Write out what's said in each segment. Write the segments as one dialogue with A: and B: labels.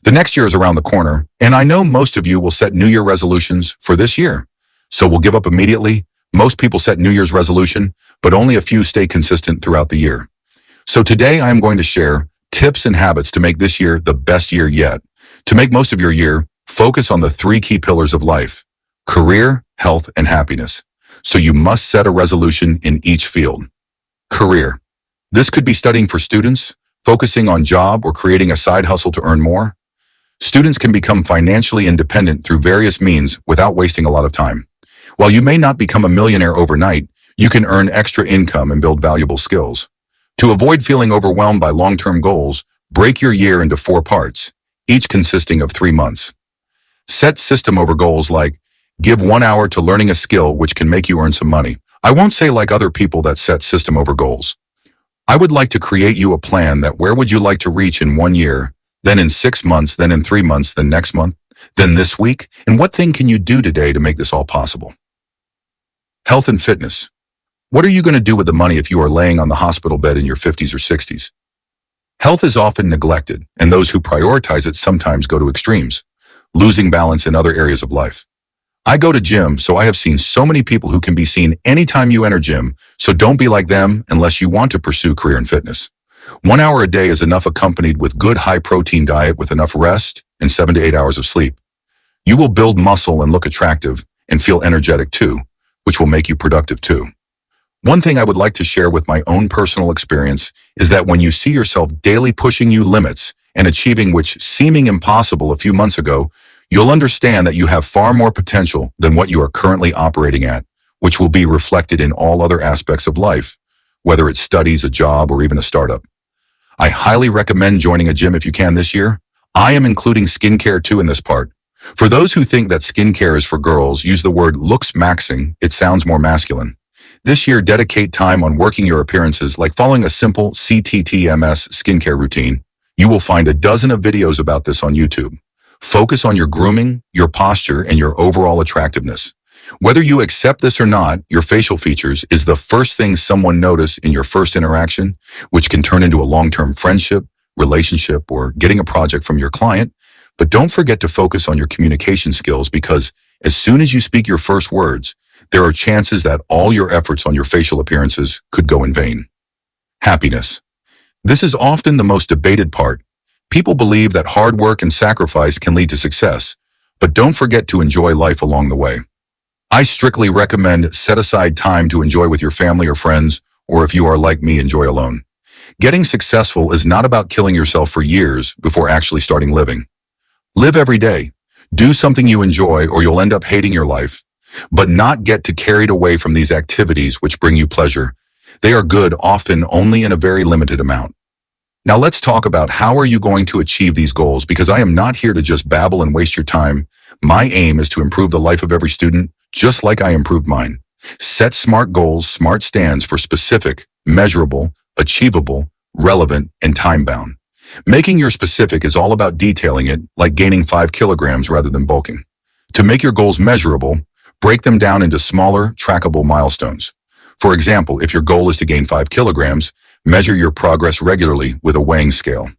A: The next year is around the corner, and I know most of you will set New Year resolutions for this year. So we'll give up immediately. Most people set New Year's resolution, but only a few stay consistent throughout the year. So today I am going to share tips and habits to make this year the best year yet. To make most of your year, focus on the three key pillars of life: career, health, and happiness. So you must set a resolution in each field. Career. This could be studying for students, focusing on job, or creating a side hustle to earn more. Students can become financially independent through various means without wasting a lot of time. While you may not become a millionaire overnight, you can earn extra income and build valuable skills. To avoid feeling overwhelmed by long-term goals, break your year into 4 parts, each consisting of 3 months. Set system over goals like, give 1 hour to learning a skill which can make you earn some money. I won't say like other people that set system over goals. I would like to create you a plan that where would you like to reach in 1 year, then in 6 months, then in 3 months, then next month, then this week, and what thing can you do today to make this all possible? Health and fitness. What are you going to do with the money if you are laying on the hospital bed in your 50s or 60s? Health is often neglected, and those who prioritize it sometimes go to extremes, losing balance in other areas of life. I go to gym, so I have seen so many people who can be seen anytime you enter gym, so don't be like them unless you want to pursue career in fitness. 1 hour a day is enough accompanied with good high-protein diet with enough rest and 7 to 8 hours of sleep. You will build muscle and look attractive and feel energetic too, which will make you productive too. One thing I would like to share with my own personal experience is that when you see yourself daily pushing new limits and achieving which seeming impossible a few months ago, you'll understand that you have far more potential than what you are currently operating at, which will be reflected in all other aspects of life, whether it's studies, a job, or even a startup. I highly recommend joining a gym if you can this year. I am including skincare too in this part. For those who think that skincare is for girls, use the word looks maxing. It sounds more masculine. This year, dedicate time on working your appearances like following a simple CTTMS skincare routine. You will find a dozen of videos about this on YouTube. Focus on your grooming, your posture, and your overall attractiveness. Whether you accept this or not, your facial features is the first thing someone notices in your first interaction, which can turn into a long-term friendship, relationship, or getting a project from your client. But don't forget to focus on your communication skills because as soon as you speak your first words, there are chances that all your efforts on your facial appearances could go in vain. Happiness. This is often the most debated part. People believe that hard work and sacrifice can lead to success, but don't forget to enjoy life along the way. I strictly recommend set aside time to enjoy with your family or friends, or if you are like me, enjoy alone. Getting successful is not about killing yourself for years before actually starting living. Live every day. Do something you enjoy or you'll end up hating your life, but not get too carried away from these activities which bring you pleasure. They are good, often only in a very limited amount. Now let's talk about how are you going to achieve these goals, because I am not here to just babble and waste your time. My aim is to improve the life of every student, just like I improved mine. Set SMART goals. SMART stands for specific, measurable, achievable, relevant, and time-bound. Making your specific is all about detailing it, like gaining 5 kilograms rather than bulking. To make your goals measurable, break them down into smaller, trackable milestones. For example, if your goal is to gain 5 kilograms, measure your progress regularly with a weighing scale.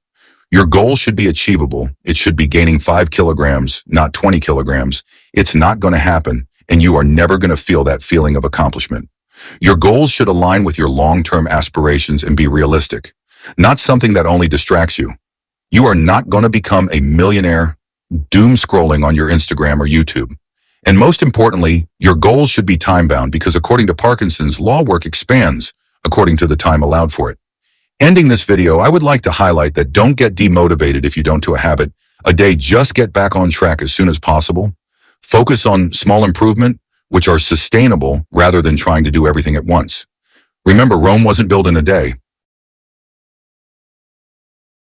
A: Your goal should be achievable. It should be gaining 5 kilograms, not 20 kilograms. It's not going to happen, and you are never going to feel that feeling of accomplishment. Your goals should align with your long-term aspirations and be realistic, not something that only distracts you. You are not going to become a millionaire doom scrolling on your Instagram or YouTube. And most importantly, your goals should be time-bound because according to Parkinson's law, work expands according to the time allowed for it. Ending this video, I would like to highlight that don't get demotivated if you don't do a habit a day. Just get back on track as soon as possible. Focus on small improvement, which are sustainable rather than trying to do everything at once. Remember, Rome wasn't built in a day.